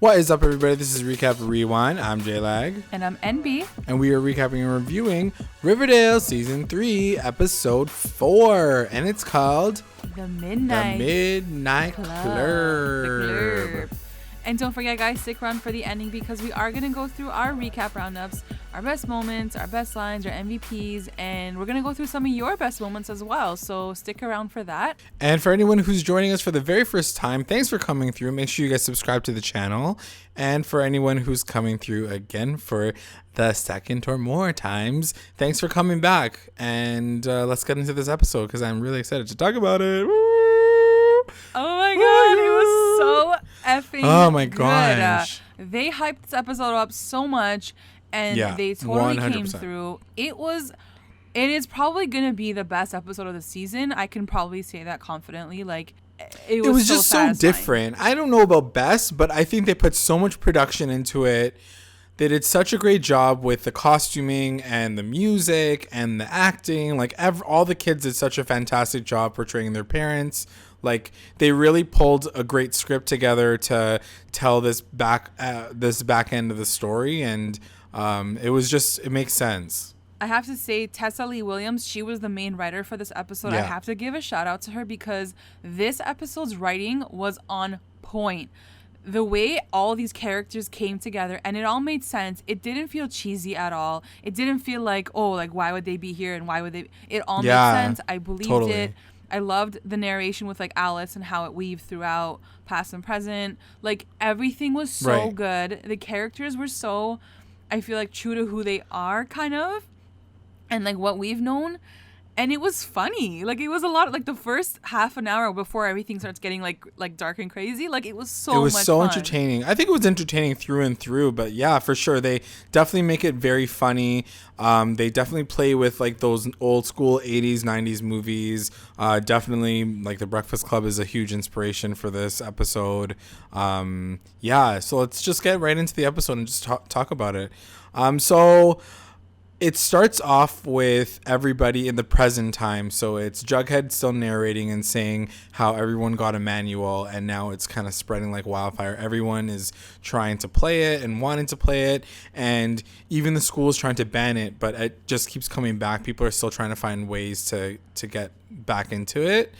What is up, everybody? This is Recap Rewind. I'm JLAG. And I'm NB. And we are recapping and reviewing Riverdale Season 3, Episode 4. And it's called The Midnight Club. And don't forget, guys, stick around for the ending because we are going to go through our recap roundups, our best moments, our best lines, our MVPs, and we're going to go through some of your best moments as well. So stick around for that. And for anyone who's joining us for the very first time, thanks for coming through. Make sure you guys subscribe to the channel. And for anyone who's coming through again for the second or more times, thanks for coming back. And let's get into this episode because I'm really excited to talk about it. Woo! Oh my God, it was so effing Oh my gosh. They hyped this episode up so much, and they totally 100%. Came through. It is probably gonna be the best episode of the season. I can probably say that confidently. Like, it was just so different. I don't know about best, but I think they put so much production into it. They did such a great job with the costuming and the music and the acting. Like, all the kids did such a fantastic job portraying their parents. Like, they really pulled a great script together to tell this back end of the story, and it makes sense. I have to say, Tessa Lee Williams, she was the main writer for this episode. I have to give a shout out to her because this episode's writing was on point. The way all these characters came together, and it all made sense. It didn't feel cheesy at all. It didn't feel like, oh, like, why would they be here and why would they... It all made sense. I believed it. I loved the narration with, like, Alice and how it weaved throughout past and present. Like, everything was so good. The characters were so, I feel like, true to who they are, kind of, and, like, what we've known. And it was funny. Like, it was a lot, like, the first half an hour before everything starts getting, like dark and crazy. Like, it was so much fun. Entertaining. I think it was entertaining through and through. But, yeah, for sure. They definitely make it very funny. They definitely play with, like, those old school 80s, 90s movies. Definitely, like, The Breakfast Club is a huge inspiration for this episode. So let's just get right into the episode and just talk about it. So... It starts off with everybody in the present time. So it's Jughead still narrating and saying how everyone got a manual and now it's kind of spreading like wildfire. Everyone is trying to play it and wanting to play it. And even the school is trying to ban it, but it just keeps coming back. People are still trying to find ways to get back into it.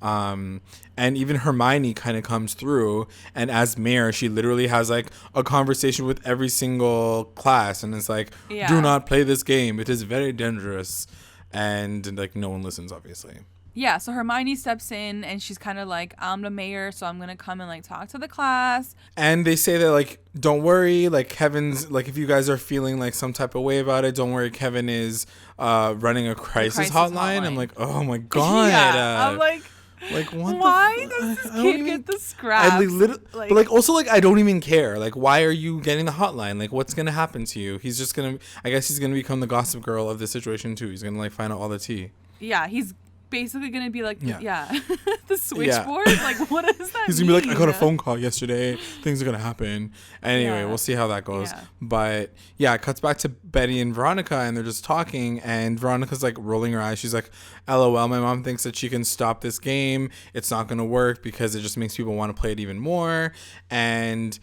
And even Hermione kind of comes through, and as mayor, she literally has like a conversation with every single class, and it's like, do not play this game. It is very dangerous. And like, no one listens, obviously. Yeah, so Hermione steps in and she's kind of like, I'm the mayor, so I'm going to come and like talk to the class. And they say that like, don't worry, like Kevin's, like if you guys are feeling like some type of way about it, don't worry, Kevin is running a crisis hotline. I'm like, oh my God. Yeah, I'm like why does this kid get the scraps? But like also like I don't even care. Like, why are you getting the hotline? Like, what's gonna happen to you? He's just gonna, I guess he's gonna become the gossip girl of the situation too. He's gonna like find out all the tea. Yeah, he's basically gonna be like, the switchboard. Like, what does that He's mean? gonna be like, I got a phone call yesterday. Things are gonna happen. Anyway, we'll see how that goes. Yeah. But yeah, it cuts back to Betty and Veronica, and they're just talking. And Veronica's like rolling her eyes. She's like, "LOL, my mom thinks that she can stop this game. It's not gonna work because it just makes people want to play it even more." And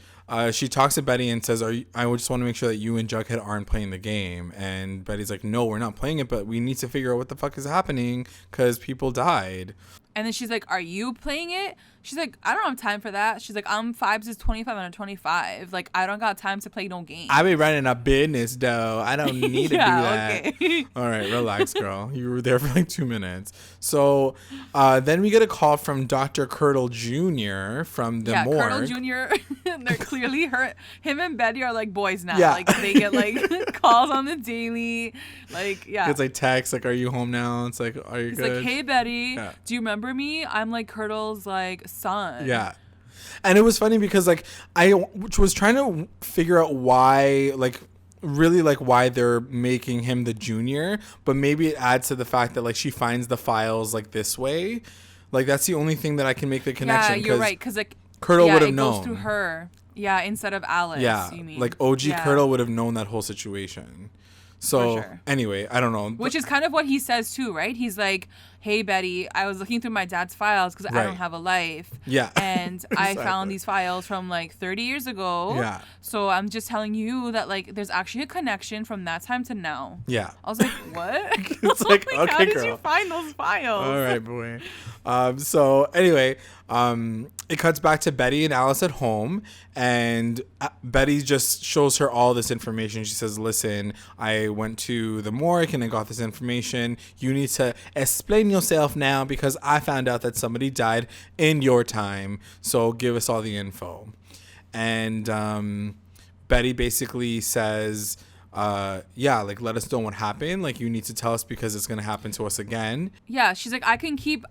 she talks to Betty and says, I just want to make sure that you and Jughead aren't playing the game. And Betty's like, no, we're not playing it, but we need to figure out what the fuck is happening because people died. And then she's like, are you playing it? She's like, I don't have time for that. She's like, I'm 5 25 out of 25. Like, I don't got time to play no game. I be running a business, though. I don't need to do that. Okay. All right, relax, girl. You were there for like 2 minutes. So then we get a call from Dr. Curdle Jr. from the morgue. Yeah, Curdle Jr. They're clearly him and Betty are like boys now. Yeah. Like, they get like calls on the daily. Like, yeah. It's like text, like, are you home now? It's like, are you good? He's like, hey, Betty, do you remember me? I'm like Curdle's like son. Yeah. And it was funny because like I was trying to figure out why, like really like why they're making him the junior, but maybe it adds to the fact that like she finds the files like this way. Like that's the only thing that I can make the connection. Yeah, you're right, because like Curdle would have known. It goes through her. Yeah, instead of Alice. Yeah, you mean. Like OG Curdle would have known that whole situation. So anyway, I don't know. Which is kind of what he says too, right? He's like, hey, Betty, I was looking through my dad's files because I don't have a life. Yeah. And Exactly. I found these files from like 30 years ago. Yeah. So I'm just telling you that like there's actually a connection from that time to now. Yeah. I was like, what? It's like, okay, how did girl. you find those files? All right, boy. So anyway, it cuts back to Betty and Alice at home, and Betty just shows her all this information. She says, listen, I went to the morgue and I got this information. You need to explain yourself now because I found out that somebody died in your time. So give us all the info. And Betty basically says, like, let us know what happened. Like, you need to tell us because it's gonna happen to us again. Yeah, she's like, I can keep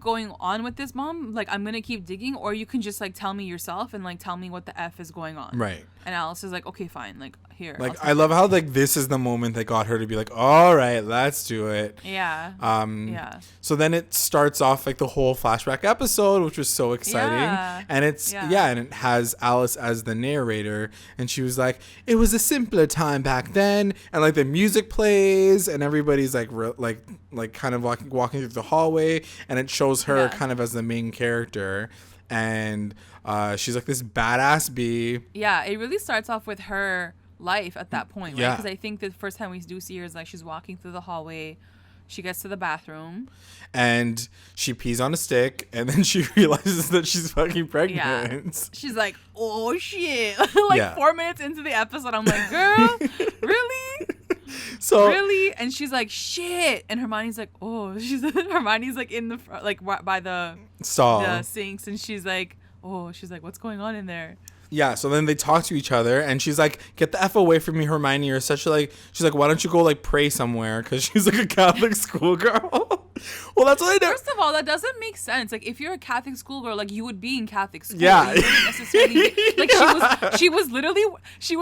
going on with this, Mom. Like, I'm gonna keep digging, or you can just like tell me yourself and like tell me what the F is going on. Right. And Alice is like, okay, fine. Like, here. Like, I love how like this is the moment that got her to be like, all right, let's do it. Yeah. Yeah. So then it starts off like the whole flashback episode, which was so exciting. Yeah. And it's and it has Alice as the narrator, and she was like, it was a simpler time back then, and like the music plays, and everybody's like kind of walking through the hallway, and it shows her kind of as the main character, and she's like this badass bee. Yeah, it really starts off with her life at that point, right? Yeah. Because I think the first time we do see her is like she's walking through the hallway, she gets to the bathroom, and she pees on a stick, and then she realizes that she's fucking pregnant. Yeah. She's like, oh shit. 4 minutes into the episode, I'm like, girl, really? So really? And she's like, shit. And Hermione's like, oh, Hermione's like in the like by the stall, the sinks, and she's like, what's going on in there? Yeah, so then they talk to each other, and she's like, get the F away from me, Hermione. You're such a, like, she's like, why don't you go, like, pray somewhere? Because she's, like, a Catholic schoolgirl. Well, that's what I do. First of all, that doesn't make sense. Like, if you're a Catholic schoolgirl, like, you would be in Catholic school. Yeah. You wouldn't necessarily like, she was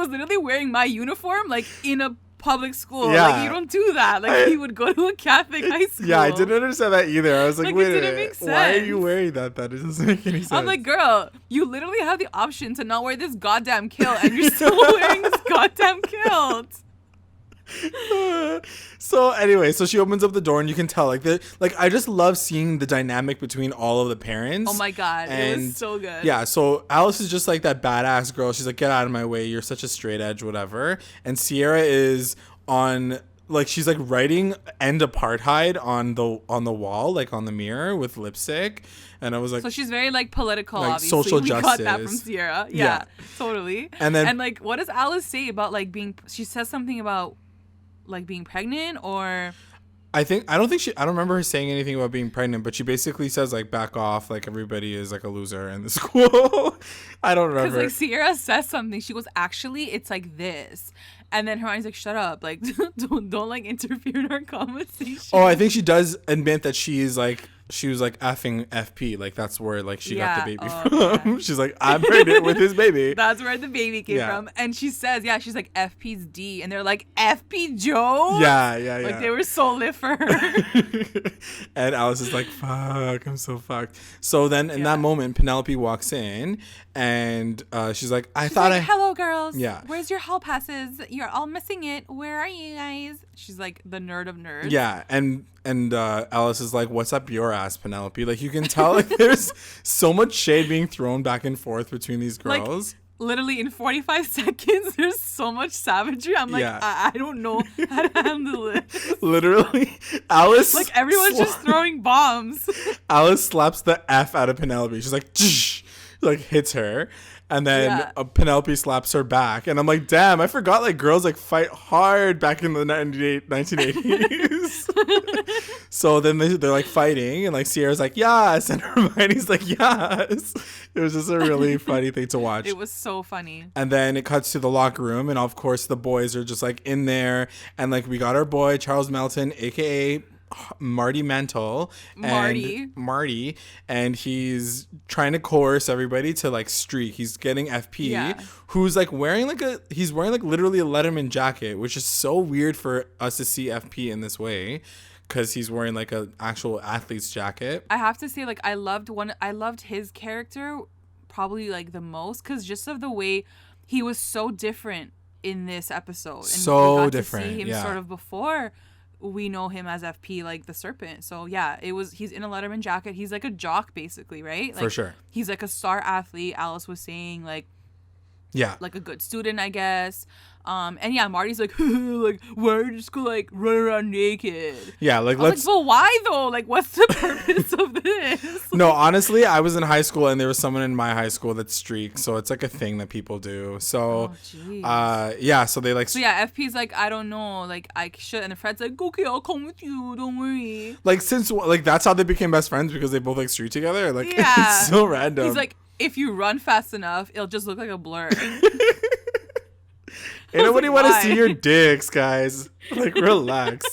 literally wearing my uniform, like, in a public school. Yeah. Like, you don't do that. Like, you would go to a Catholic high school. Yeah, I didn't understand that either. I was like, wait a minute. Make sense. Why are you wearing that? That doesn't make any sense. I'm like, girl, you literally have the option to not wear this goddamn kilt, and you're still wearing this goddamn kilt. So anyway, so she opens up the door, and you can tell like I just love seeing the dynamic between all of the parents. Oh my god, it was so good. Yeah, so Alice is just like that badass girl. She's like, get out of my way, you're such a straight edge, whatever. And Sierra is on, like, she's like writing end apartheid on the wall, like on the mirror with lipstick. And I was like, so she's very like political, like, obviously. social we justice. got that from Sierra. Yeah, totally. And like, what does Alice say about like being? She says something about like being pregnant, or I don't remember her saying anything about being pregnant, but she basically says like, back off, like everybody is like a loser in the school. I don't remember. Because like Sierra says something. She goes, actually, it's like this. And then Hermione's like, shut up. Like, don't like interfere in our conversation. Oh, I think she does admit that she was like effing FP. Like, that's where like she got the baby from. Yeah. She's like, I'm pregnant with his baby. That's where the baby came from. And she says, she's like, FP's D. And they're like, FP Joe? Yeah. Like, they were so lit for her. And Alice is like, fuck, I'm so fucked. So then in that moment, Penelope walks in, and she's like, hello, girls. Yeah. Where's your hall passes? You're all missing it. Where are you guys? She's like the nerd of nerds. Yeah, and Alice is like, what's up your ass, Penelope? Like, you can tell like there's so much shade being thrown back and forth between these girls. Like, literally in 45 seconds, there's so much savagery. I'm like, I don't know how to handle it. Literally, Alice. Like, everyone's just throwing bombs. Alice slaps the F out of Penelope. She's like, tsh, like hits her. And then Penelope slaps her back. And I'm like, damn, I forgot like girls like fight hard back in the 1980s. So then they're like fighting, and like Sierra's like, yes. And Hermione's like, yes. It was just a really funny thing to watch. It was so funny. And then it cuts to the locker room, and of course the boys are just like in there. And like we got our boy, Charles Melton, a.k.a. Marty Mantle, and Marty, and he's trying to coerce everybody to like streak. He's getting FP, who's like wearing like literally a Letterman jacket, which is so weird for us to see FP in this way, because he's wearing like an actual athlete's jacket. I have to say, like, I loved his character probably like the most, because just of the way he was so different in this episode, and so we got different. To see him sort of before we know him as FP, like the serpent. So yeah, he's in a Letterman jacket. He's like a jock basically, right? Like, for sure. He's like a star athlete. Alice was saying, like, yeah, like a good student, I guess. And yeah, Marty's like, like, why are you just gonna like run around naked? Yeah, like let's. Like, but why though? Like, what's the purpose of this? No, honestly, I was in high school and there was someone in my high school that streaked, so it's like a thing that people do. So, yeah, so they like. So yeah, FP's like, I don't know, like I should, and Fred's like, okay, I'll come with you, don't worry. Like since like that's how they became best friends because they both like streak together. Like yeah. It's so random. He's like, if you run fast enough, it'll just look like a blur. Ain't nobody want to see your dicks, guys. Like, relax.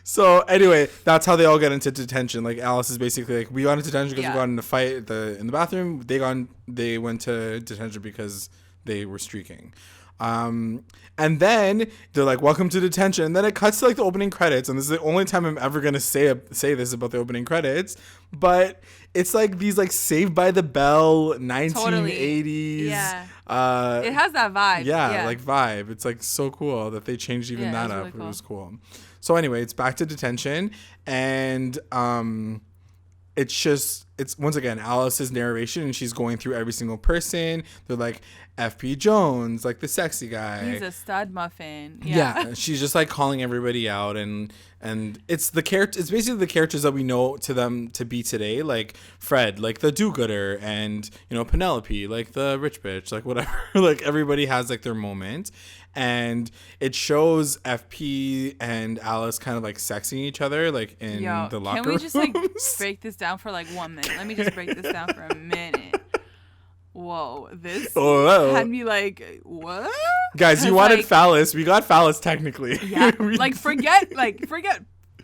So, anyway, that's how they all get into detention. Like, Alice is basically like, we got into detention because we got in a fight in the bathroom. They went to detention because they were streaking. And then they're like, welcome to detention. And then it cuts to like the opening credits. And this is the only time I'm ever going to say this about the opening credits. But it's like these like Saved by the Bell 1980s. Totally. Yeah. It has that vibe. Yeah, like vibe. It's like so cool that they changed even that up. Really cool. It was cool. So anyway, it's back to detention. And it's once again Alice's narration, and she's going through every single person. They're like FP Jones, like the sexy guy. He's a stud muffin. Yeah, she's just like calling everybody out, and it's the character. It's basically the characters that we know them to be today, like Fred, like the do-gooder, and Penelope, like the rich bitch, like whatever. Like everybody has like their moment. And it shows FP and Alice kind of like sexing each other, like in the locker rooms. Can we just like break this down for like 1 minute? Let me just break this down for a minute. Whoa, this had me like, what? Guys, you wanted phallus. We got phallus technically. Yeah, forget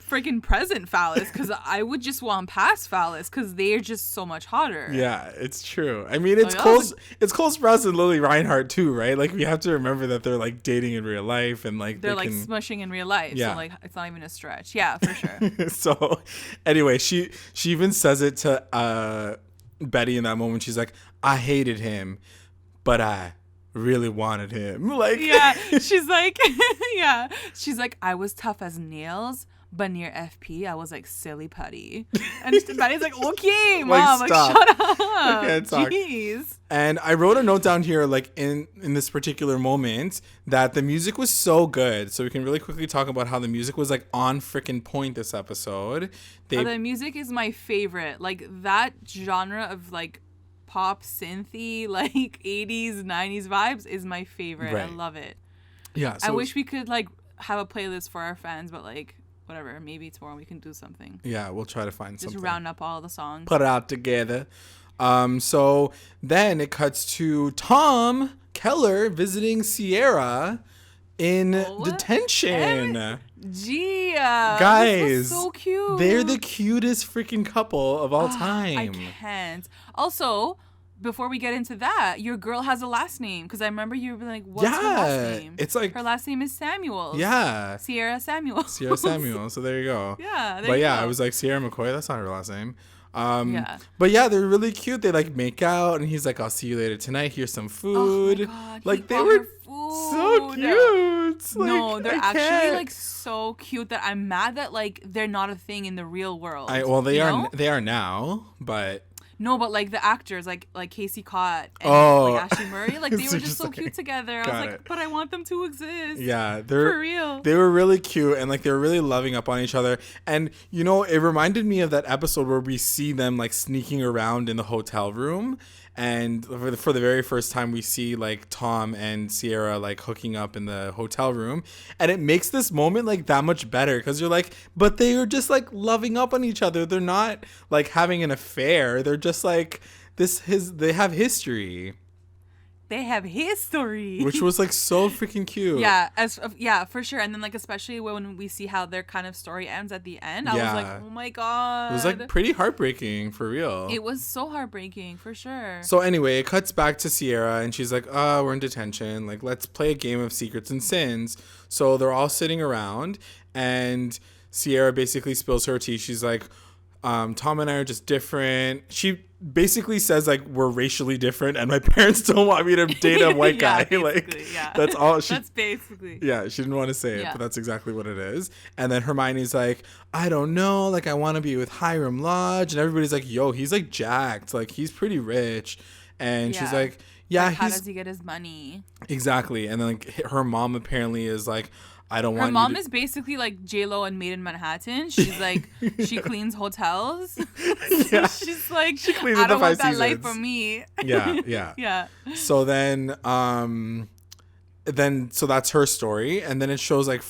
freaking present phallus, because I would just want past phallus because they're just so much hotter. Yeah, it's true. I mean, it's Cole Sprouse and Lily Reinhart too, right? Like, we have to remember that they're like dating in real life, and like they're like smushing in real life. Yeah. So like it's not even a stretch. Yeah, for sure. So anyway, she even says it to Betty in that moment. She's like, I hated him, but I really wanted him. Like, yeah, she's like, I was tough as nails, but near FP, I was like silly putty. And Betty's like, okay, mom, like shut up. I can't talk. Jeez. And I wrote a note down here, like in this particular moment, that the music was so good. So we can really quickly talk about how the music was like on freaking point this episode. The music is my favorite. Like that genre of like pop synthy, like 80s, 90s vibes is my favorite. Right. I love it. Yeah. So I wish we could like have a playlist for our fans, but like whatever, maybe tomorrow we can do something. Yeah, we'll try to find something. Just round up all the songs. Put it out together. So then it cuts to Tom Keller visiting Sierra in detention. Gia, guys, this was so cute. They're the cutest freaking couple of all time. I can't. Also, before we get into that, your girl has a last name, because I remember you were like, "What's her last name?" It's like her last name is Samuels. Yeah, Sierra Samuels. Sierra Samuels. So there you go. Yeah, but yeah, I was like Sierra McCoy. That's not her last name. But yeah, they're really cute. They like make out, and he's like, "I'll see you later tonight. Here's some food." Oh my God, like they were so cute. No, they're actually like so cute that I'm mad that like they're not a thing in the real world. They are now, but. No, but like the actors, like Casey Cott and like Ashley Murray, like they were just so cute together. I was like, but I want them to exist. Yeah, they're for real. They were really cute, and like they were really loving up on each other. And it reminded me of that episode where we see them like sneaking around in the hotel room, and for the very first time we see like Tom and Sierra like hooking up in the hotel room, and it makes this moment like that much better, because you're like, but they are just like loving up on each other. They're not like having an affair. They're just like they have history. They have history. Which was like so freaking cute. Yeah, for sure. And then like especially when we see how their kind of story ends at the end, I was like, oh my God. It was like pretty heartbreaking, for real. It was so heartbreaking, for sure. So anyway, it cuts back to Sierra, and she's like, we're in detention. Like, let's play a game of secrets and sins. So they're all sitting around, and Sierra basically spills her tea. She's like, Tom and I are just different. She basically says like we're racially different and my parents don't want me to date a white guy. Like that's all that's basically. Yeah, she didn't want to say it, but that's exactly what it is. And then Hermione's like, I don't know, like I want to be with Hiram Lodge, and everybody's like, yo, he's like jacked, like he's pretty rich. And she's like, yeah, like, how does he get his money? Exactly. And then like her mom apparently is like, I don't want. Her mom is basically like JLo and Made in Manhattan. She's like, she cleans hotels. So she's like, she cleans I don't want that life for me. Yeah. So then, so that's her story, and then it shows like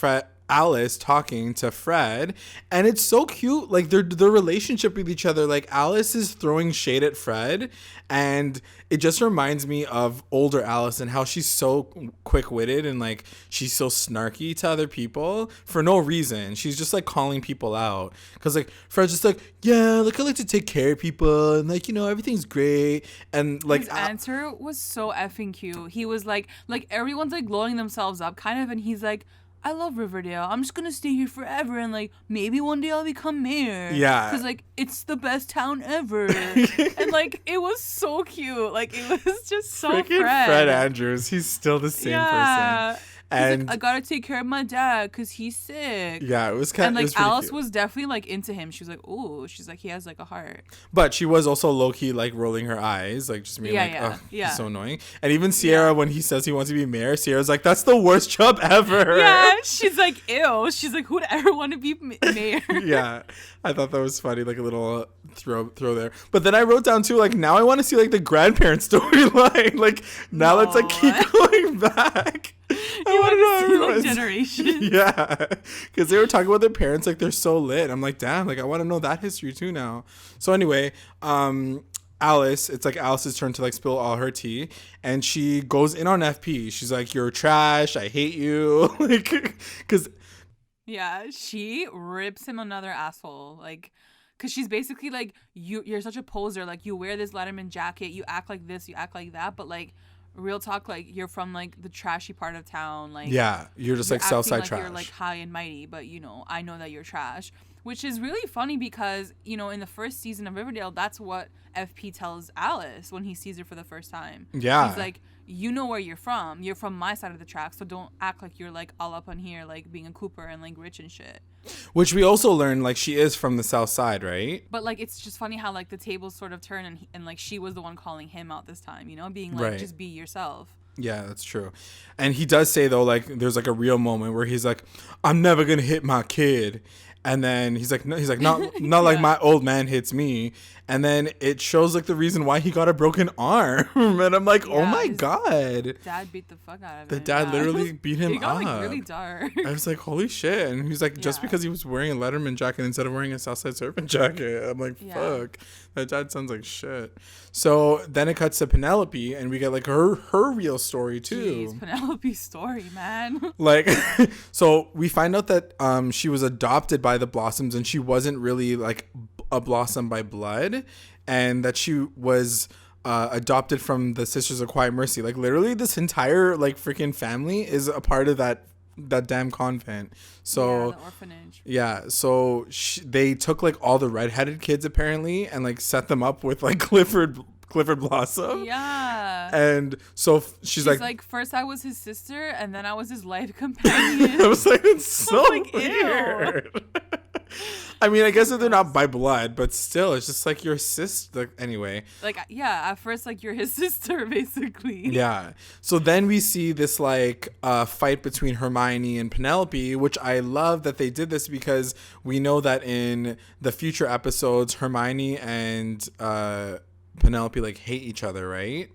Alice talking to Fred, and it's so cute, like their relationship with each other. Like Alice is throwing shade at Fred, and it just reminds me of older Alice and how she's so quick-witted and like she's so snarky to other people for no reason. She's just like calling people out because like Fred's just like, yeah, like I like to take care of people and like, you know, everything's great. And like his answer was so effing cute. He was like everyone's like blowing themselves up kind of, and he's like, I love Riverdale. I'm just going to stay here forever. And, like, maybe one day I'll become mayor. Yeah. Because, like, it's the best town ever. And, like, it was so cute. Like, it was just so freaking Fred Andrews. He's still the same person. And like, I gotta take care of my dad because he's sick. Yeah, it was kind of. And like Alice was definitely like into him. She was like, "Ooh," she's like, "He has like a heart." But she was also low key like rolling her eyes, like just being he's so annoying. And even Sierra, when he says he wants to be mayor, Sierra's like, "That's the worst job ever." Yeah, she's like, "Ew." She's like, "Who'd ever want to be mayor?" Yeah, I thought that was funny, like a little throw there. But then I wrote down too, like now I want to see like the grandparent storyline. Like now let's like keep going back. I want to see like generations. Yeah, because they were talking about their parents like they're so lit. I'm like, damn, like I want to know that history too now. So anyway, Alice, it's like Alice's turn to like spill all her tea, and she goes in on FP. She's like, "You're trash. I hate you." Like, because yeah, she rips him another asshole. Like, because she's basically like, you're such a poser. Like, you wear this Letterman jacket, you act like this, you act like that, but like. Real talk, like you're from like the trashy part of town, like yeah, you're just like Southside like trash. You're like high and mighty, but you know I know that you're trash, which is really funny because you know in the first season of Riverdale, that's what FP tells Alice when he sees her for the first time. Yeah, he's like, you know where you're from my side of the track, so don't act like you're like all up on here like being a Cooper and like rich and shit. Which we also learned like she is from the South Side, right? But like it's just funny how like the tables sort of turn and like she was the one calling him out this time, you know, being like just be yourself. Yeah, that's true. And he does say though, like there's like a real moment where he's like, I'm never gonna hit my kid. And then he's like, no, not like my old man hits me. And then it shows like the reason why he got a broken arm. And I'm like, oh my God. Dad beat the fuck out of him. The dad literally beat him up. It got like really dark. I was like, holy shit. And he's like, just because he was wearing a Letterman jacket instead of wearing a Southside Serpent jacket. I'm like, fuck. That dad sounds like shit. So then it cuts to Penelope and we get like her real story too. Jeez, Penelope's story, man. Like, so we find out that she was adopted by the Blossoms and she wasn't really like a Blossom by blood, and that she was adopted from the Sisters of Quiet Mercy. Like literally this entire like freaking family is a part of that damn convent. So the orphanage. Yeah, so they took like all the redheaded kids apparently and like set them up with like Clifford Blossom. Yeah. And so she's like, first I was his sister and then I was his life companion. I was like, it's so weird. I mean, I guess if they're not by blood, but still, it's just like your sister. Like, anyway. Like, yeah, at first, like, you're his sister, basically. Yeah. So then we see this, like, fight between Hermione and Penelope, which I love that they did this because we know that in the future episodes, Hermione and Penelope, like, hate each other, right?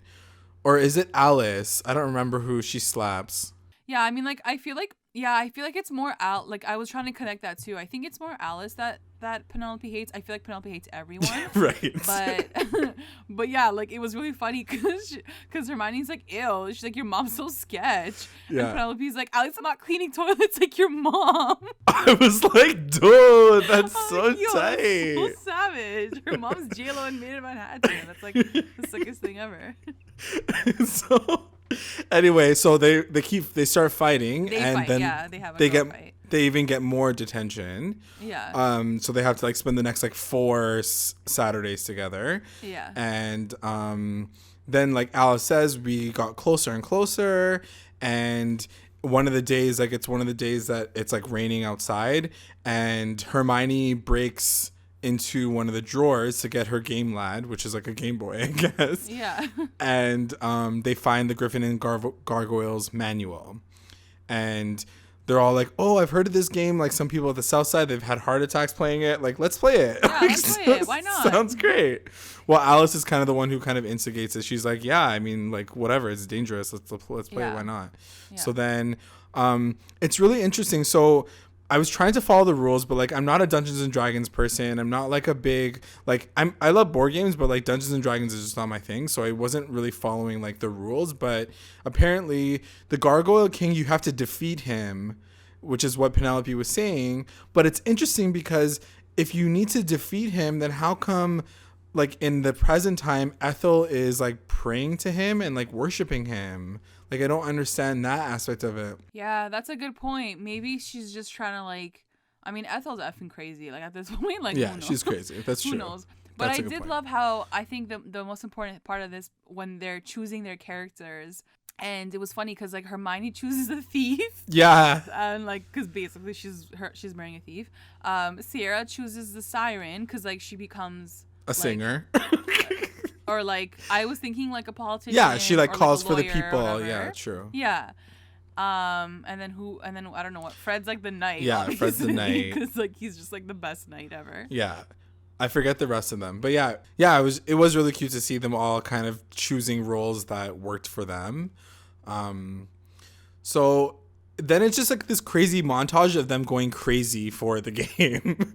Or is it Alice? I don't remember who she slaps. Yeah, I mean, like, I feel like it's more like I was trying to connect that too. I think it's more Alice that Penelope hates. I feel like Penelope hates everyone. Right. But yeah, like it was really funny because Hermione's like, ew. She's like, your mom's so sketch. Yeah. And Penelope's like, at least I'm not cleaning toilets like your mom. I was like, dude, that's so tight. So savage. Her mom's JLo and Made in Manhattan. That's like the sickest thing ever. So anyway, so they start fighting, they and fight, then they have a fight. they even get more detention. Yeah. So they have to like spend the next like 4 Saturdays together. Yeah. And then like Alice says, we got closer and closer, and one of the days, like it's one of the days that it's like raining outside, and Hermione breaks into one of the drawers to get her Game Lad, which is like a Game Boy, I guess. Yeah. And they find the Griffin and Gargoyles manual, and they're all like, "Oh, I've heard of this game. Like some people at the South Side, they've had heart attacks playing it. Like, let's play it." Yeah, let's play it. Why not? Sounds great. Well, Alice is kind of the one who kind of instigates it. She's like, "Yeah, I mean, like whatever. It's dangerous. Let's play it. Why not?" Yeah. So then, it's really interesting. So I was trying to follow the rules, but like I'm not a Dungeons and Dragons person. I'm not like a big like I love board games, but like Dungeons and Dragons is just not my thing. So I wasn't really following like the rules. But apparently, the Gargoyle King, you have to defeat him, which is what Penelope was saying. But it's interesting because if you need to defeat him, then how come like in the present time Ethel is like praying to him and like worshiping him? Like, I don't understand that aspect of it. Yeah, that's a good point. Maybe she's just trying to, like... I mean, Ethel's effing crazy. Like, at this point, like, yeah, she's crazy. That's true. Who knows? But I did love how... I think the most important part of this, when they're choosing their characters... And it was funny because, like, Hermione chooses a thief. Yeah. And, like, because basically she's marrying a thief. Sierra chooses the siren because, like, she becomes... A singer. Or like I was thinking like a politician. Yeah, she like calls like for the people. Yeah, true. Yeah. And then I don't know what. Fred's like the knight. Yeah, Fred's the knight. Because like he's just like the best knight ever. Yeah. I forget the rest of them. But yeah, it was really cute to see them all kind of choosing roles that worked for them. So then it's just like this crazy montage of them going crazy for the game.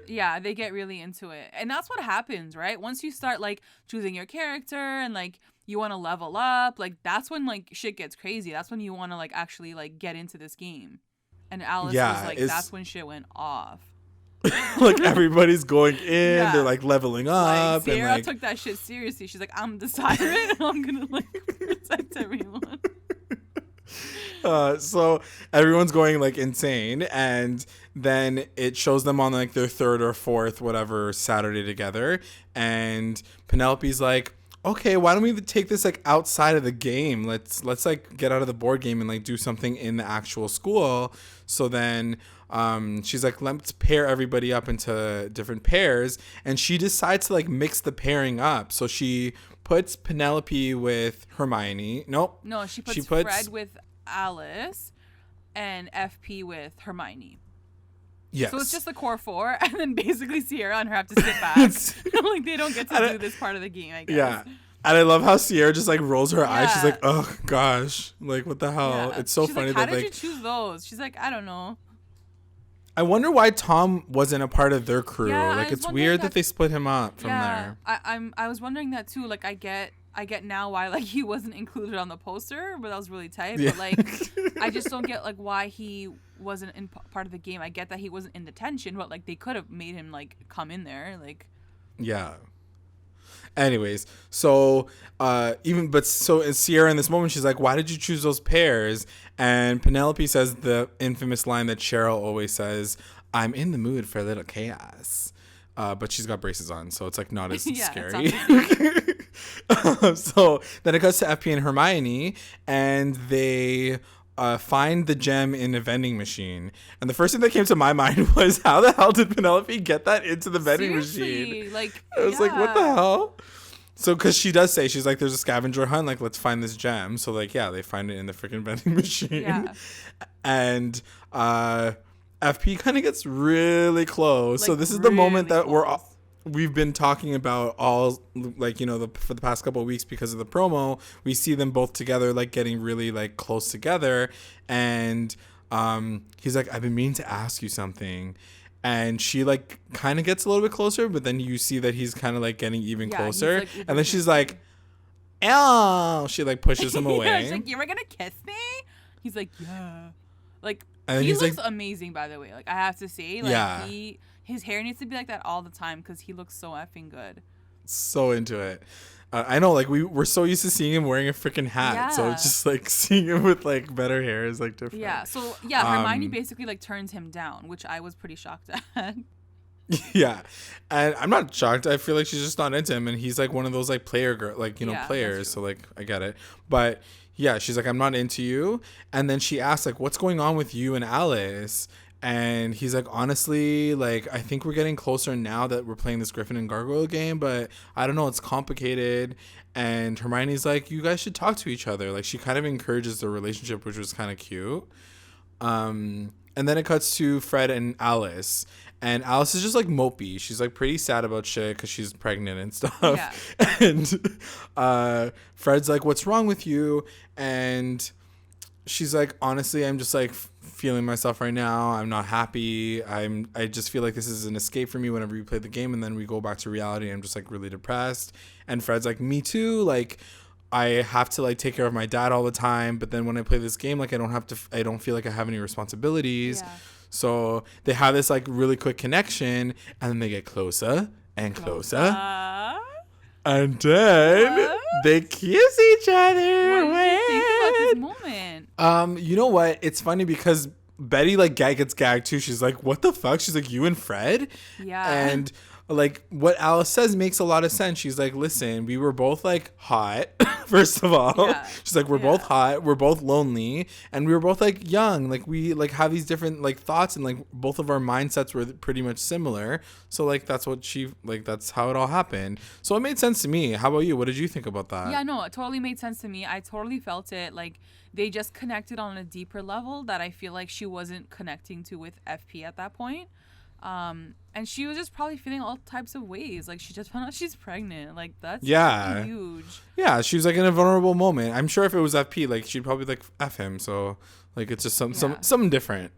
Yeah, they get really into it. And that's what happens, right? Once you start like choosing your character and like you want to level up, like that's when like shit gets crazy. That's when you want to like actually like get into this game. And Alice was like, that's when shit went off. Like everybody's going in, they're like leveling up. Like, Sierra and, like, took that shit seriously. She's like, I'm the siren and I'm gonna like protect everyone. So everyone's going like insane, and then it shows them on like their 3rd or 4th whatever Saturday together, and Penelope's like, okay, why don't we take this like outside of the game? Let's like get out of the board game and like do something in the actual school. So then she's like, let's pair everybody up into different pairs, and she decides to like mix the pairing up. So she puts Penelope with Hermione. Nope. No, she puts Fred with Alice and FP with Hermione. Yes. So it's just the core 4, and then basically Sierra and her have to sit back. Like they don't get to do this part of the game, I guess. Yeah. And I love how Sierra just like rolls her eyes. She's like, oh gosh, like what the hell? Yeah. It's so funny like, that how did you choose those? She's like, I don't know. I wonder why Tom wasn't a part of their crew. Yeah, like it's weird that they split him up from there. I was wondering that too. Like I get now why like he wasn't included on the poster, but that was really tight. Yeah. But like I just don't get like why he wasn't in part of the game. I get that he wasn't in detention, but like they could have made him like come in there. Like yeah. Anyways, so so Sierra in this moment, she's like, why did you choose those pairs? And Penelope says the infamous line that Cheryl always says, I'm in the mood for a little chaos. But she's got braces on, so it's like not as scary. So then it goes to FP and Hermione, and they find the gem in a vending machine. And the first thing that came to my mind was, how the hell did Penelope get that into the vending machine? Like, I was like, what the hell? So, because she does say, she's like, there's a scavenger hunt, like, let's find this gem. So, like, yeah, they find it in the freaking vending machine. Yeah. And FP kind of gets really close. Like, so this is the moment that we've been talking about all, like, you know, for the past couple of weeks because of the promo. We see them both together, like, getting really, like, close together. And he's like, I've been meaning to ask you something. And she, like, kind of gets a little bit closer, but then you see that he's kind of, like, getting even closer. Like, and then she's like, ew. She, like, pushes him away. Yeah, she's like, you were going to kiss me? He's like, yeah. Like, he looks amazing, by the way. Like, I have to say. Like, his hair needs to be like that all the time because he looks so effing good. So into it. I know, like we're so used to seeing him wearing a freaking hat, so Yeah. it's just like seeing him with like better hair is like different. Yeah. So yeah, Hermione basically like turns him down, which I was pretty shocked at. Yeah, and I'm not shocked. I feel like she's just not into him, and he's like one of those like player girl, like you know, Yeah, players. that's So true. like I get it, but yeah, she's like, I'm not into you. And then she asks like, what's going on with you and Alice? And he's like, honestly, like I think we're getting closer now that we're playing this Griffin and Gargoyle game, but I don't know, it's complicated. And Hermione's like, you guys should talk to each other. Like she kind of encourages the relationship, which was kind of cute. And then it cuts to Fred and Alice. And Alice is just like mopey. She's like pretty sad about shit because she's pregnant and stuff. Yeah. And Fred's like, what's wrong with you? And she's like, honestly, I'm just like feeling myself right now. I'm not happy. I just feel like this is an escape for me whenever we play the game and then we go back to reality. I'm just like really depressed. And Fred's like, me too. Like I have to like take care of my dad all the time, but then when I play this game, like I don't feel like I have any responsibilities. Yeah. So they have this like really quick connection, and then they get closer and closer, and then What? they kiss each other. What did you think about this moment? You know what? It's funny because Betty like gets gagged too. She's like, "What the fuck?" She's like, "You and Fred?" Yeah. And like what Alice says makes a lot of sense. She's like, listen, we were both like hot, first of all. Yeah. She's like, we're both hot, we're both lonely, and we were both like young. Like we like have these different like thoughts, and like both of our mindsets were pretty much similar. So like that's how it all happened. So it made sense to me. How about you? What did you think about that? Yeah, no, it totally made sense to me. I totally felt it. Like they just connected on a deeper level that I feel like she wasn't connecting to with FP at that point. And she was just probably feeling all types of ways. Like she just found out she's pregnant. Like that's huge. Yeah, she was like in a vulnerable moment. I'm sure if it was FP, like she'd probably like F him. So like it's just something different.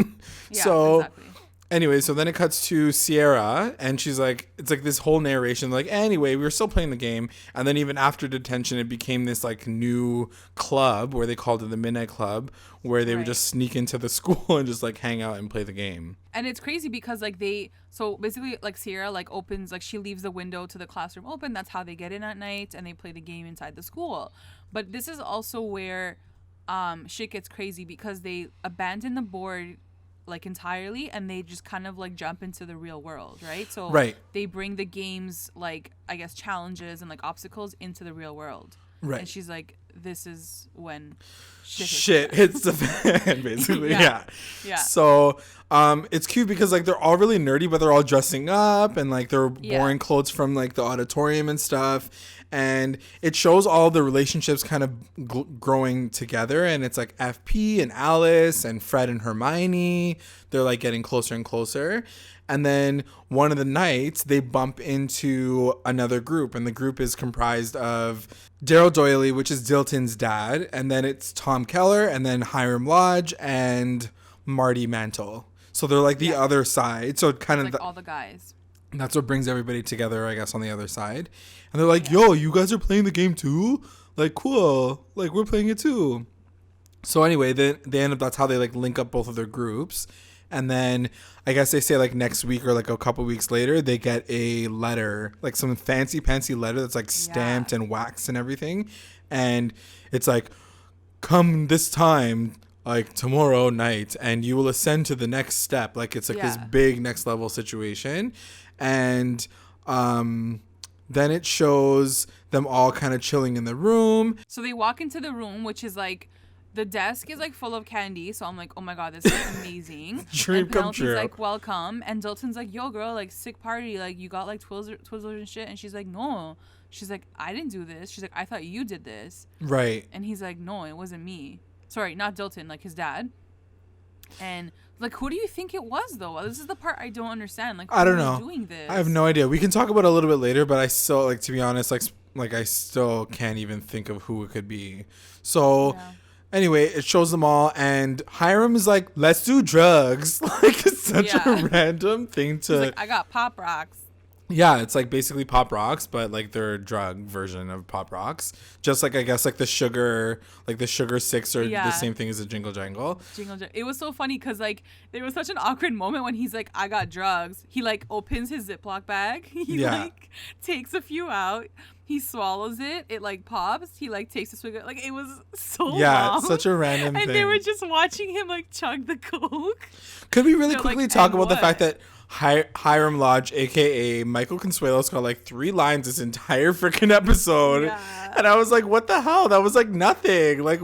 Yeah, so exactly. Anyway, so then it cuts to Sierra, and she's like, it's like this whole narration, like, anyway, we were still playing the game, and then even after detention, it became this like new club where they called it the Midnight Club, where they would just sneak into the school and just like hang out and play the game. And it's crazy because like so basically like Sierra like opens, like she leaves the window to the classroom open. That's how they get in at night, and they play the game inside the school. But this is also where shit gets crazy because they abandon the board like entirely, and they just kind of like jump into the real world, right? So they bring the game's like I guess challenges and like obstacles into the real world. Right. And she's like, this is when shit hits the fan, basically. Yeah. So it's cute because like they're all really nerdy, but they're all dressing up, and like they're borrowing clothes from like the auditorium and stuff. And it shows all the relationships kind of growing together, and it's like FP and Alice and Fred and Hermione. They're like getting closer and closer. And then one of the nights they bump into another group, and the group is comprised of Daryl Doyley, which is Dilton's dad, and then it's Tom Keller, and then Hiram Lodge and Marty Mantle. So they're like the other side. So kind of like all the guys. That's what brings everybody together, I guess, on the other side. And they're like, yo, you guys are playing the game too? Like, cool. Like, we're playing it too. So anyway, they end up, that's how they like link up both of their groups. And then I guess they say like next week or like a couple weeks later, they get a letter, like some fancy letter that's like stamped and waxed and everything. And it's like, come this time, like tomorrow night, and you will ascend to the next step. Like it's like this big next level situation. And then it shows them all kind of chilling in the room. So they walk into the room, which is like, the desk is like full of candy. So I'm like, oh my God, this is amazing. Dream come true. Like, welcome. And Dalton's like, yo, girl, like sick party. Like you got like Twizzlers and shit. And she's like, no. She's like, I didn't do this. She's like, I thought you did this. Right. And he's like, no, it wasn't me. Sorry, not Dalton, like his dad. And like, who do you think it was though? This is the part I don't understand. Like, I don't know. Doing this? I have no idea. We can talk about it a little bit later, but I still, like, to be honest, like I still can't even think of who it could be. So anyway, it shows them all, and Hiram is like, let's do drugs. Like, it's such a random thing to... He's like, I got pop rocks. Yeah, it's like basically Pop Rocks, but like their drug version of Pop Rocks. Just like I guess like the sugar six are the same thing as a Jingle Jangle. It was so funny because like there was such an awkward moment when he's like, I got drugs. He like opens his Ziploc bag. He like takes a few out. He swallows it. It like pops. He like takes a swig. Like it was so long. Such a random thing. And they were just watching him like chug the Coke. Could we really quickly talk about the fact that Hiram Lodge, aka Michael Consuelos, got like 3 lines this entire freaking episode, and I was like, "What the hell?" That was like nothing. Like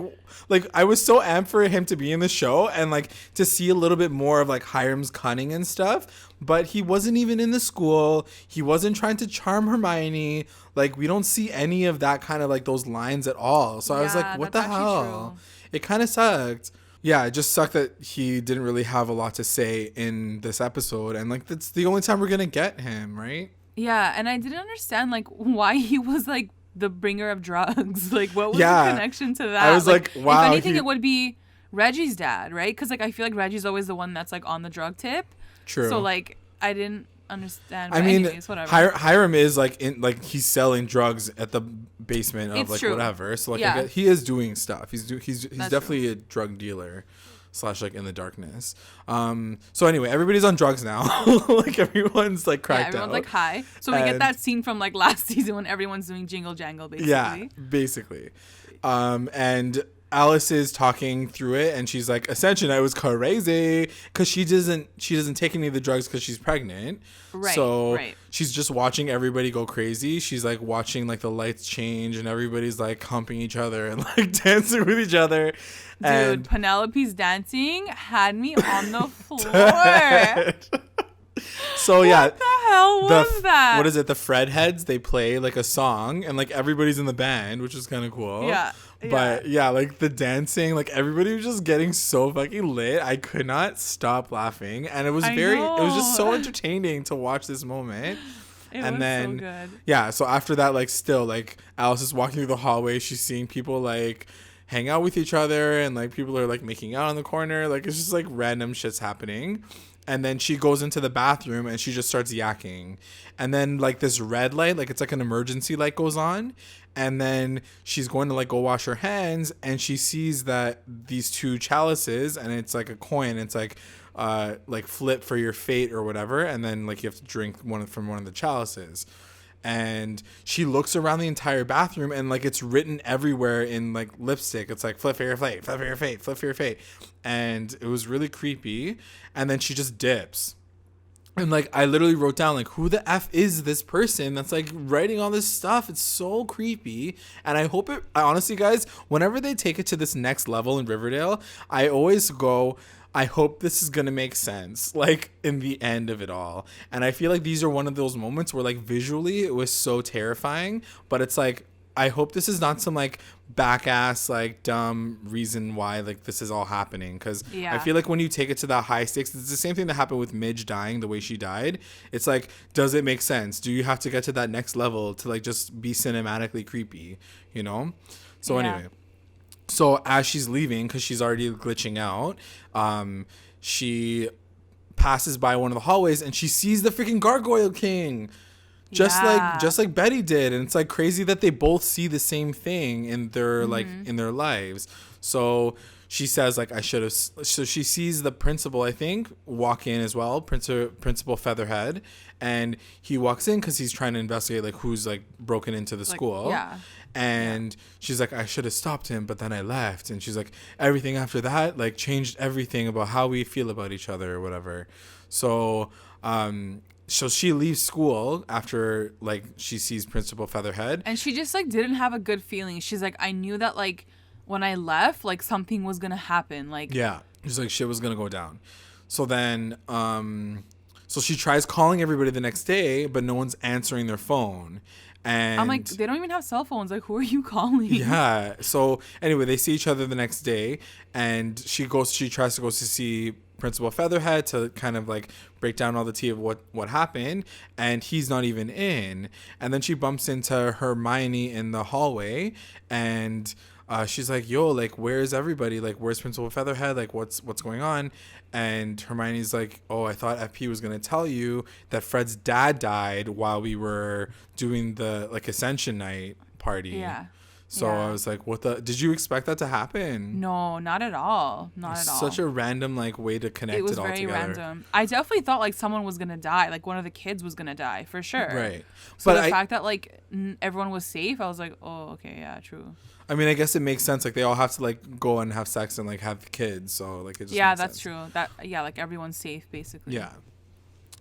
I was so amped for him to be in the show and like to see a little bit more of like Hiram's cunning and stuff. But he wasn't even in the school. He wasn't trying to charm Hermione. Like we don't see any of that kind of like those lines at all. So I was like, "What the hell?" It kind of sucked. Yeah, it just sucked that he didn't really have a lot to say in this episode. And, like, that's the only time we're going to get him, right? Yeah, and I didn't understand, like, why he was, like, the bringer of drugs. Like, what was the connection to that? I was like wow. If anything, it would be Reggie's dad, right? Because, like, I feel like Reggie's always the one that's, like, on the drug tip. True. So, like, I didn't understand. But anyways, Hiram is, like, he's selling drugs at the basement of, like, whatever. So, like, I guess he is doing stuff. He's definitely a drug dealer / like in the darkness. So anyway, everybody's on drugs now. Like everyone's like cracked out. Everyone's like high. So we get that scene from like last season when everyone's doing Jingle Jangle, basically. Yeah, basically. And Alice is talking through it, and she's like, "Ascension, I was crazy," because she doesn't take any of the drugs because she's pregnant. Right. So she's just watching everybody go crazy. She's like watching like the lights change, and everybody's like humping each other and like dancing with each other. Dude, Penelope's dancing had me on the floor. So what the hell was that? What is it? The Fred heads, they play like a song, and like everybody's in the band, which is kind of cool. Yeah. But yeah, like the dancing, like everybody was just getting so fucking lit. I could not stop laughing, and it was just so entertaining to watch this moment. And then so good. Yeah, so after that, like still like Alice is walking through the hallway, she's seeing people like hang out with each other, and like people are like making out in the corner, like it's just like random shit's happening. And then she goes into the bathroom and she just starts yakking. And then like this red light, like it's like an emergency light goes on. And then she's going to like go wash her hands, and she sees that these 2 chalices, and it's like a coin. It's like flip for your fate or whatever. And then like you have to drink from one of the chalices. And she looks around the entire bathroom, and like it's written everywhere in like lipstick. It's like flip for your fate, flip for your fate, flip for your fate. And it was really creepy. And then she just dips. And like I literally wrote down like, who the F is this person that's like writing all this stuff? It's so creepy. And I honestly guys, whenever they take it to this next level in Riverdale, I always go, I hope this is going to make sense, like, in the end of it all. And I feel like these are one of those moments where, like, visually it was so terrifying. But it's like, I hope this is not some, like, back-ass, like, dumb reason why, like, this is all happening. Because I feel like when you take it to that high stakes, it's the same thing that happened with Midge dying the way she died. It's like, does it make sense? Do you have to get to that next level to, like, just be cinematically creepy, you know? So anyway. So as she's leaving, because she's already glitching out, she passes by one of the hallways and she sees the freaking Gargoyle King, just like Betty did. And it's like crazy that they both see the same thing in their like in their lives. So she says like, I should have. So she sees the principal, I think, walk in as well, Principal Featherhead, and he walks in because he's trying to investigate like who's like broken into the school. Yeah. And she's like, I should have stopped him, but then I left. And she's like, everything after that, like, changed everything about how we feel about each other or whatever. So, so she leaves school after, like, she sees Principal Featherhead. And she just, like, didn't have a good feeling. She's like, I knew that, like, when I left, like, something was going to happen. Like, yeah. She's like, shit was going to go down. So then, so she tries calling everybody the next day, but no one's answering their phone. And I'm like, they don't even have cell phones. Like, who are you calling? Yeah. So anyway, they see each other the next day, and she tries to go to see Principal Featherhead to kind of like break down all the tea of what happened, and he's not even in. And then she bumps into Hermione in the hallway, and she's like, yo, like, where's everybody? Like, where's Principal Featherhead? Like, what's going on? And Hermione's like, oh, I thought FP was going to tell you that Fred's dad died while we were doing the, like, Ascension night party. Yeah. So I was like, what the? Did you expect that to happen? No, not at all. Not at all. Such a random, like, way to connect it all together. It was very random. I definitely thought, like, someone was going to die. Like, one of the kids was going to die, for sure. Right. So the fact that, like, everyone was safe, I was like, oh, okay, yeah, true. I mean, I guess it makes sense. Like, they all have to, like, go and have sex and, like, have kids. So, like, it just yeah, makes that's sense. true. Yeah, like, everyone's safe, basically. Yeah.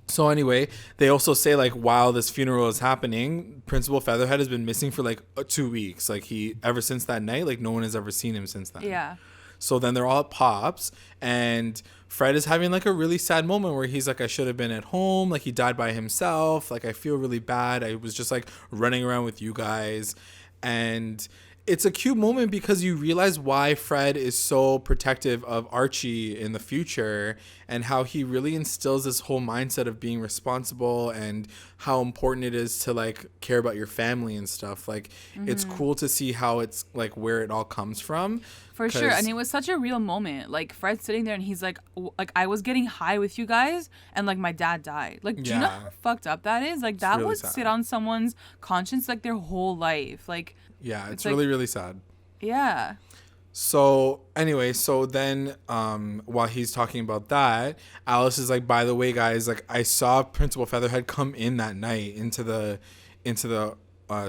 So anyway, they also say, like, while this funeral is happening, Principal Featherhead has been missing for, like, 2 weeks. Like, ever since that night, like, no one has ever seen him since then. Yeah. So then they're all at Pops, and Fred is having, like, a really sad moment where he's like, I should have been at home. Like, he died by himself. Like, I feel really bad. I was just, like, running around with you guys. And it's a cute moment because you realize why Fred is so protective of Archie in the future and how he really instills this whole mindset of being responsible and how important it is to, like, care about your family and stuff. Like, it's cool to see how it's, like, where it all comes from. For sure. And it was such a real moment. Like, Fred's sitting there and he's like, I was getting high with you guys and, like, my dad died. Like, do you know how fucked up that is? Like, that really would sit on someone's conscience, like, their whole life. Like, yeah, it's really, really sad. Yeah. So anyway, so then while he's talking about that, Alice is like, by the way, guys, like, I saw Principal Featherhead come in that night into the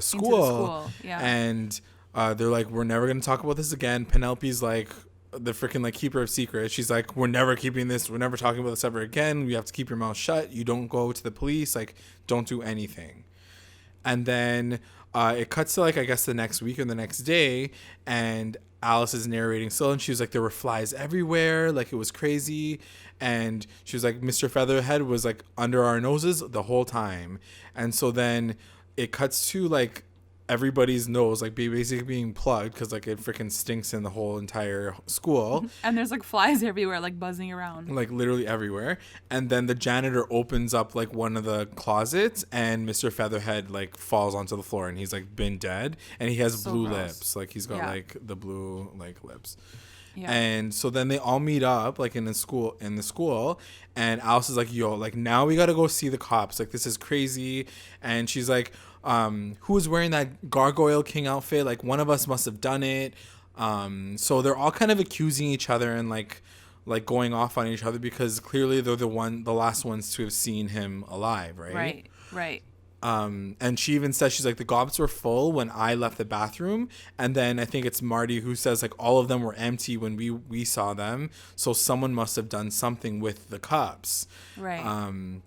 school. Yeah. And they're like, we're never going to talk about this again. Penelope's like, the freaking, like, keeper of secrets. She's like, we're never keeping this. We're never talking about this ever again. You have to keep your mouth shut. You don't go to the police. Like, don't do anything. And then it cuts to, like, I guess the next week or the next day, and Alice is narrating still, and she was like, there were flies everywhere, like, it was crazy. And she was like, Mr. Featherhead was, like, under our noses the whole time. And so then it cuts to, like, everybody's nose, like, basically being plugged because, like, it freaking stinks in the whole entire school. And there's, like, flies everywhere, like, buzzing around. Like, literally everywhere. And then the janitor opens up, like, one of the closets, and Mr. Featherhead, like, falls onto the floor, and he's, like, been dead. And he has blue lips. Like, he's got, like, the blue, like, lips. Yeah. And so then they all meet up, like, in the school, and Alice is like, yo, like, now we gotta go see the cops. Like, this is crazy. And she's like, who was wearing that Gargoyle King outfit? Like, one of us must have done it. So they're all kind of accusing each other and, like going off on each other because clearly they're the last ones to have seen him alive, right? Right. And she even says, she's like, the goblets were full when I left the bathroom. And then I think it's Marty who says, like, all of them were empty when we saw them. So someone must have done something with the cups. Right.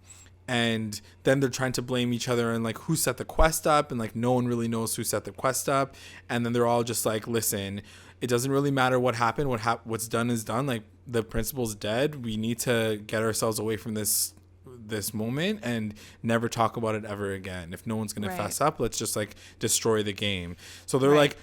And then they're trying to blame each other and, like, who set the quest up, and, like, no one really knows who set the quest up. And then they're all just like, listen, it doesn't really matter what happened. What's done is done. Like, the principal's dead. We need to get ourselves away from this moment and never talk about it ever again. If no one's gonna fess up, let's just, like, destroy the game. So they're like,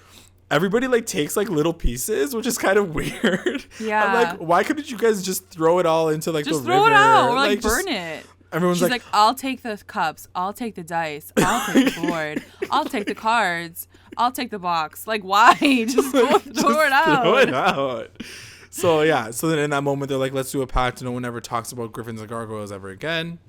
everybody, like, takes, like, little pieces, which is kind of weird. Yeah. I'm like, why couldn't you guys just throw it all into, like, just the river? Just throw it out or, like, burn it. Everyone's She's like, I'll take the cups. I'll take the dice. I'll take the board. I'll take the cards. I'll take the box. Like, why? Just throw it out. Throw it out. So, yeah. So then in that moment, they're like, let's do a pact. No one ever talks about griffins and gargoyles ever again.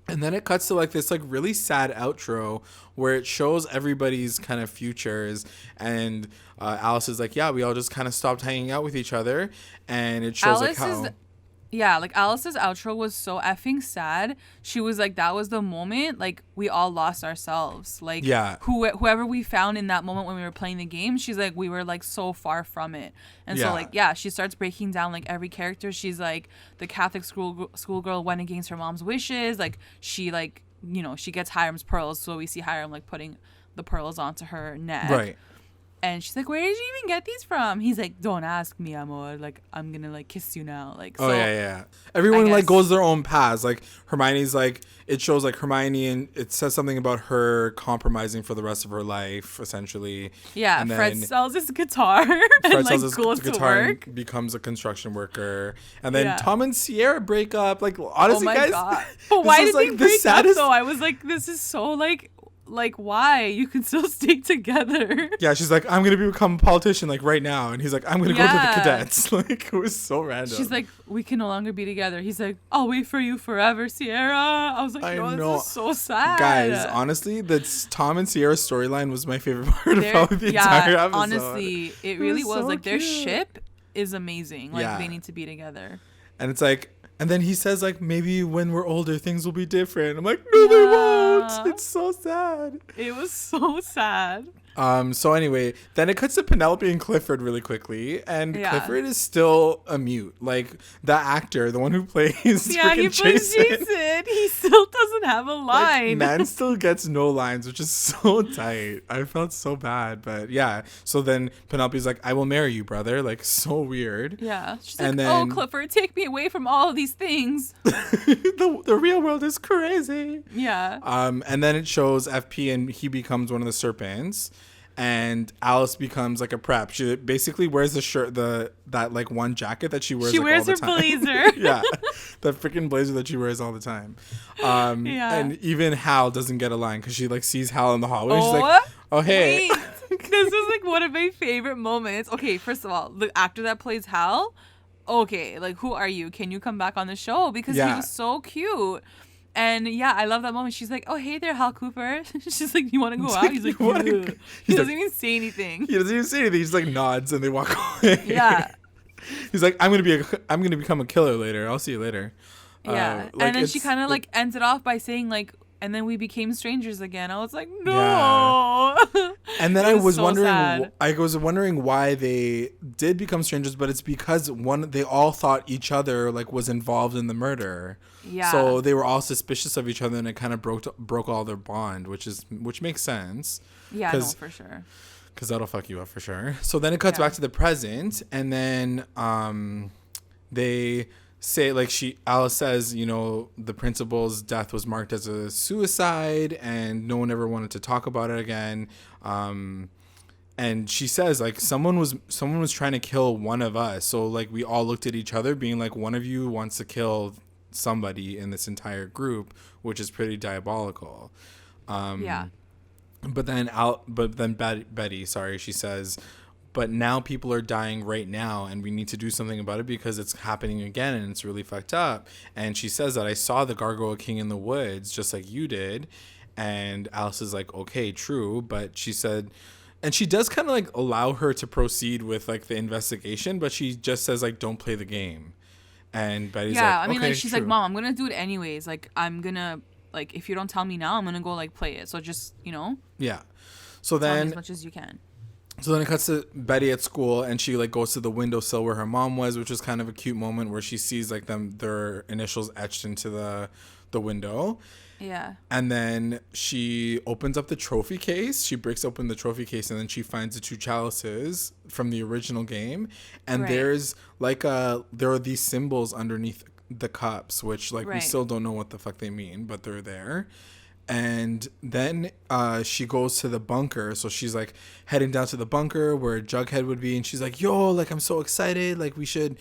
And then it cuts to, like, this, like, really sad outro where it shows everybody's kind of futures. And Alice is like, yeah, we all just kind of stopped hanging out with each other. And it shows, like, how... Yeah, like, Alice's outro was so effing sad. She was like, that was the moment, like, we all lost ourselves. Like, whoever we found in that moment when we were playing the game, she's like, we were, like, so far from it. And so, like, she starts breaking down, like, every character. She's like, the Catholic schoolgirl went against her mom's wishes. Like, she, like, you know, she gets Hiram's pearls. So we see Hiram, like, putting the pearls onto her neck. Right. And she's like, where did you even get these from? He's like, don't ask me, amor. Like, I'm going to, like, kiss you now. Like, so, yeah. Everyone, like, goes their own paths. Like, Hermione's, like, it shows, like, Hermione, and it says something about her compromising for the rest of her life, essentially. Yeah, and Fred sells his guitar and, like, goes to work. And becomes a construction worker. And then Tom and Sierra break up. Like, honestly, guys. God. But why did they break up, though? I was like, this is so, like... like, why? You can still stay together. Yeah, she's like, I'm gonna become a politician like right now, and he's like, I'm gonna go to the cadets. Like, it was so random. She's like, we can no longer be together. He's like, I'll wait for you forever, Sierra. I was like, this is so sad. Guys, honestly, that's Tom and Sierra's storyline was my favorite part of probably the entire episode. Honestly, it really was. Like, their ship is amazing. Like, they need to be together. And it's like, and then he says, like, maybe when we're older, things will be different. I'm like, no, they won't. It's so sad. It was so sad. So anyway, then it cuts to Penelope and Clifford really quickly, and Clifford is still a mute. Like, the actor, the one who plays freaking Jason, he still doesn't have a line. Like, man still gets no lines, which is so tight. I felt so bad, but yeah. So then Penelope's like, I will marry you, brother. Like, so weird. Yeah. She's and like, then, oh, Clifford, take me away from all of these things. the real world is crazy. Yeah. And then it shows FP and he becomes one of the serpents. And Alice becomes like a prep. She basically wears the shirt, that like one jacket that she wears. She like, wears all the her time. blazer. Yeah, the freaking blazer that she wears all the time. And even Hal doesn't get a line because she like sees Hal in the hallway. She's like, "Oh hey." This is like one of my favorite moments. Okay, first of all, the actor that plays Hal. Okay, like who are you? Can you come back on the show? Because he was so cute. And yeah, I love that moment. She's like, oh, hey there, Hal Cooper. She's like, you want to go out? He's like, he doesn't even say anything. He doesn't even say anything. He just like nods and they walk away. Yeah. He's like, I'm gonna become a killer later. I'll see you later. Yeah. And then she kind of like ends it off by saying like, and then we became strangers again. I was like, no. Yeah. And then I was wondering why they did become strangers, but it's because they all thought each other like was involved in the murder. Yeah. So they were all suspicious of each other, and it kind of broke all their bond, which makes sense. Yeah, no, for sure. Because that'll fuck you up for sure. So then it cuts back to the present, and then they say like Alice says, you know, the principal's death was marked as a suicide, and no one ever wanted to talk about it again. And she says like someone was trying to kill one of us. So like we all looked at each other, being like, one of you wants to kill somebody in this entire group, which is pretty diabolical. But then Betty, she says, but now people are dying right now, and we need to do something about it because it's happening again, and it's really fucked up. And she says that I saw the Gargoyle King in the woods, just like you did. And Alice is like, okay, true. But she said, and she does kind of like allow her to proceed with like the investigation, but she just says like, don't play the game. And Betty's like, I mean, okay, like, she's true. Like, Mom, I'm going to do it anyways. Like, I'm going to, like, if you don't tell me now, I'm going to go, like, play it. So just, you know. Yeah. So then. Tell me as much as you can. So then it cuts to Betty at school, and she, like, goes to the windowsill where her mom was, which is kind of a cute moment where she sees, like, their initials etched into the window. Yeah. And then she opens up the trophy case. She breaks open the trophy case, and then she finds the 2 chalices from the original game. And there's like there are these symbols underneath the cups, which like we still don't know what the fuck they mean, but they're there. And then she goes to the bunker. So she's like heading down to the bunker where Jughead would be, and she's like, yo, like I'm so excited. Like we should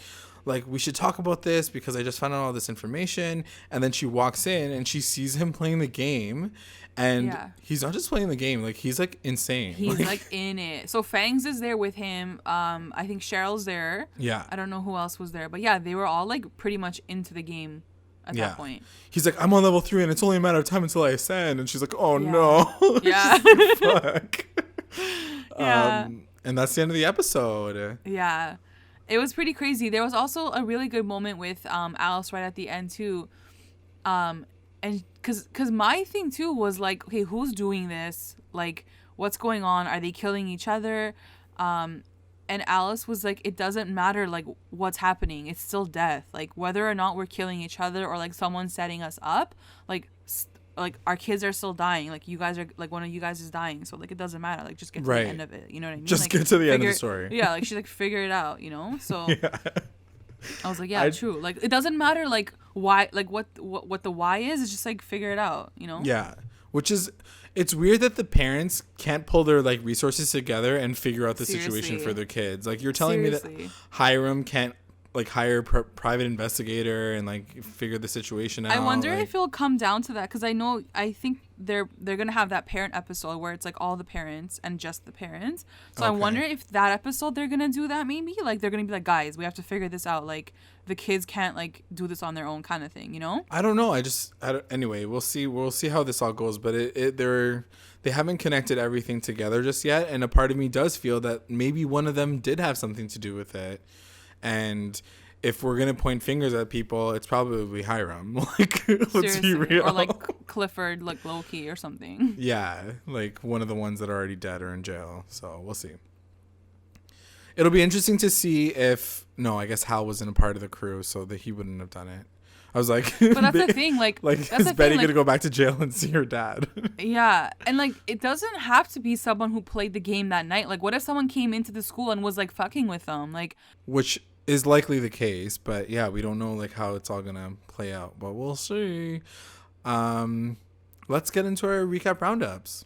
talk about this because I just found out all this information. And then she walks in and she sees him playing the game. And he's not just playing the game. Like, he's, like, insane. He's, like, in it. So Fangs is there with him. I think Cheryl's there. Yeah. I don't know who else was there. But, yeah, they were all, like, pretty much into the game at that point. He's like, I'm on level 3, and it's only a matter of time until I ascend. And she's like, oh, no. Yeah. Like, fuck. Yeah. And that's the end of the episode. Yeah. It was pretty crazy. There was also a really good moment with Alice right at the end, too. And because my thing, too, was like, okay, who's doing this? Like, what's going on? Are they killing each other? And Alice was like, it doesn't matter, like, what's happening. It's still death. Like, whether or not we're killing each other or, like, someone's setting us up, like our kids are still dying. Like, you guys are, like, one of you guys is dying. So, like, it doesn't matter. Like, just get to the end of it. You know what I mean? Just like, get to the end of the story. Yeah, like, she's like, figure it out, you know? So, I was like, yeah, true. Like, it doesn't matter, like, why, like, what the why is. It's just, like, figure it out, you know? Yeah. Which is, it's weird that the parents can't pull their, like, resources together and figure out the situation for their kids. Like, you're telling me that Hiram can't like hire private investigator and like figure the situation out. I wonder like, if it'll come down to that, because I think they're gonna have that parent episode where it's like all the parents and just the parents. So I wonder if that episode they're gonna do that, maybe like they're gonna be like, guys, we have to figure this out, like the kids can't like do this on their own kind of thing, you know? I don't know. Anyway, we'll see how this all goes, but they haven't connected everything together just yet, and a part of me does feel that maybe one of them did have something to do with it. And if we're gonna point fingers at people, it's probably Hiram. Like, let's be real. Or like Clifford, like Loki or something. Yeah, like one of the ones that are already dead or in jail. So we'll see. It'll be interesting to see if I guess Hal wasn't a part of the crew, so that he wouldn't have done it. I was like, but that's the thing. Like is Betty gonna go back to jail and see her dad? Yeah, and like it doesn't have to be someone who played the game that night. Like, what if someone came into the school and was like fucking with them? Like, which is likely the case, but yeah, we don't know like how it's all gonna play out, but we'll see. Let's get into our recap roundups.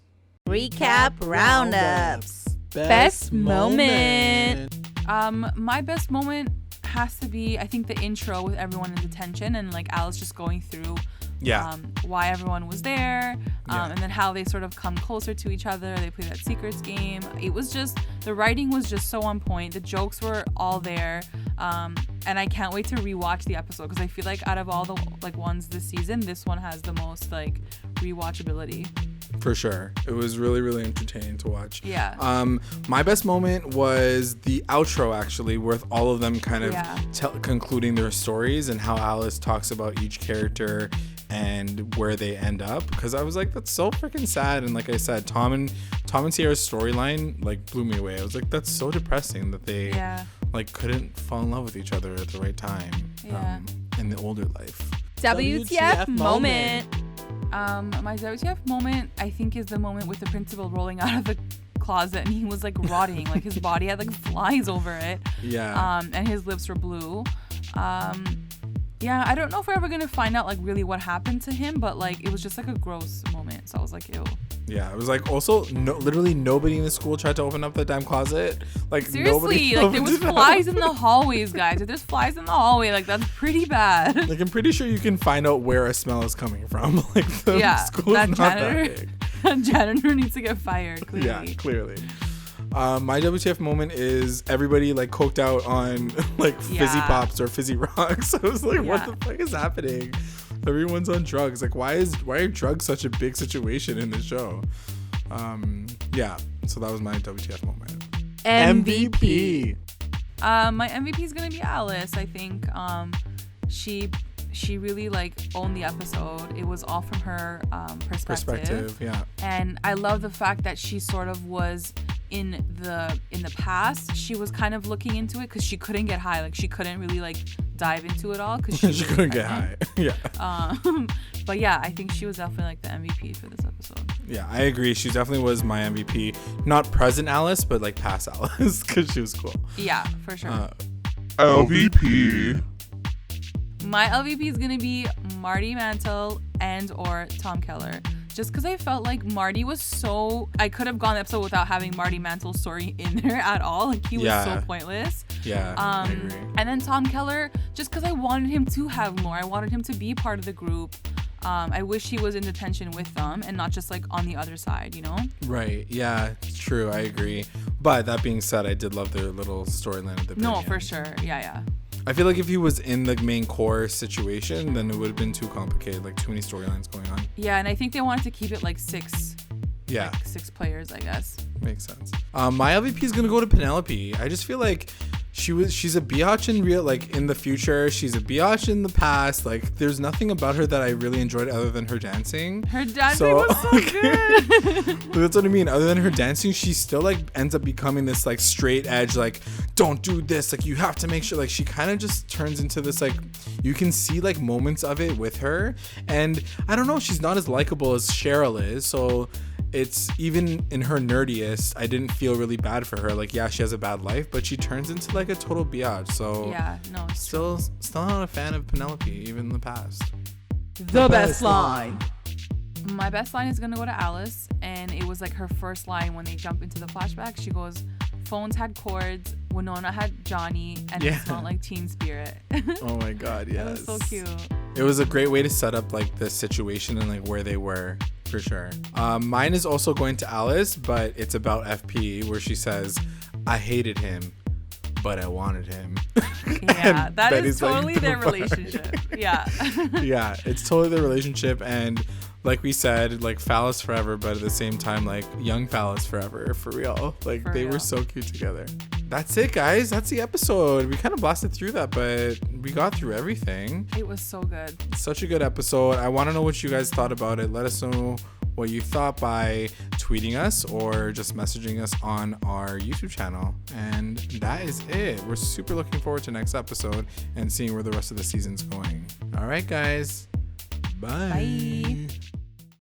Recap roundups. Best moment. My best moment has to be, I think, the intro with everyone in detention and like Alice just going through why everyone was there, and then how they sort of come closer to each other. They play that secrets game. It was just, the writing was just so on point. The jokes were all there, and I can't wait to rewatch the episode, because I feel like out of all the like ones this season, this one has the most like rewatchability. For sure. It was really, really entertaining to watch. Yeah. My best moment was the outro, actually, with all of them kind of concluding their stories and how Alice talks about each character and where they end up. Because I was like, that's so freaking sad. And like I said, Tom and Sierra's storyline like blew me away. I was like, that's so depressing that they like couldn't fall in love with each other at the right time in the older life. WTF moment. My WTF moment, I think, is the moment with the principal rolling out of the closet and he was like rotting, like his body had like flies over it. Yeah. And his lips were blue. Yeah, I don't know if we're ever gonna find out like really what happened to him, but like it was just like a gross moment. So I was like, ew. Yeah, it was like also literally nobody in the school tried to open up the damn closet. Like seriously, like there was flies in the hallways, guys. If there's flies in the hallway, like that's pretty bad. Like I'm pretty sure you can find out where a smell is coming from. Like the school is not that big. Janitor needs to get fired. Clearly. Yeah, clearly. My WTF moment is everybody like coked out on like fizzy pops or fizzy rocks. I was like, what the fuck is happening? Everyone's on drugs. Like, why are drugs such a big situation in this show? So that was my WTF moment. MVP. My MVP is gonna be Alice. I think she really like owned the episode. It was all from her perspective. Yeah. And I love the fact that she sort of was in the past. She was kind of looking into it because she couldn't get high. Like she couldn't really like dive into it all because she couldn't get high. Yeah. But yeah, I think she was definitely like the MVP for this episode. Yeah, I agree. She definitely was my MVP. Not present Alice, but like past Alice, because she was cool. Yeah, for sure. LVP. My LVP is gonna be Marty Mantle and or Tom Keller. Just because I felt like Marty was I could have gone the episode without having Marty Mantle's story in there at all. Like he was so pointless. Yeah. I agree. And then Tom Keller, just because I wanted him to have more. I wanted him to be part of the group. I wish he was in detention with them and not just like on the other side, you know? Right. Yeah, it's true. I agree. But that being said, I did love their little storyline at the beginning. No, for sure. Yeah. I feel like if he was in the main core situation, then it would have been too complicated, like too many storylines going on. Yeah, and I think they wanted to keep it like six. Yeah. Like 6 players, I guess. Makes sense. My LVP is gonna go to Penelope. I just feel like she's a biatch in in the future. She's a biatch in the past. Like there's nothing about her that I really enjoyed other than her dancing. Her dancing was so good. That's what I mean. Other than her dancing, she still like ends up becoming this like straight edge, like don't do this. Like you have to make sure. Like she kind of just turns into this like you can see like moments of it with her. And I don't know. She's not as likable as Cheryl is. So it's even in her nerdiest, I didn't feel really bad for her. Like, yeah, she has a bad life, but she turns into like a total biatch. So yeah, no, still not a fan of Penelope, even in the past. The best line. My best line is gonna go to Alice, and it was like her first line when they jump into the flashback. She goes, "Phones had cords, Winona had Johnny, and it smelled like Teen Spirit. Oh my God, yes. It was so cute. It was a great way to set up like the situation and like where they were, for sure. Mine is also going to Alice, but it's about FP, where she says, "I hated him, but I wanted him." Yeah, that is totally their relationship. Yeah. Yeah, it's totally their relationship, and like we said, like phallus forever, but at the same time, like young phallus forever, for real. Like they were so cute together. That's it, guys. That's the episode. We kind of blasted through that, but we got through everything. It was so good. Such a good episode. I want to know what you guys thought about it. Let us know what you thought by tweeting us or just messaging us on our YouTube channel. And that is it. We're super looking forward to next episode and seeing where the rest of the season's going. All right, guys. Bye. Bye.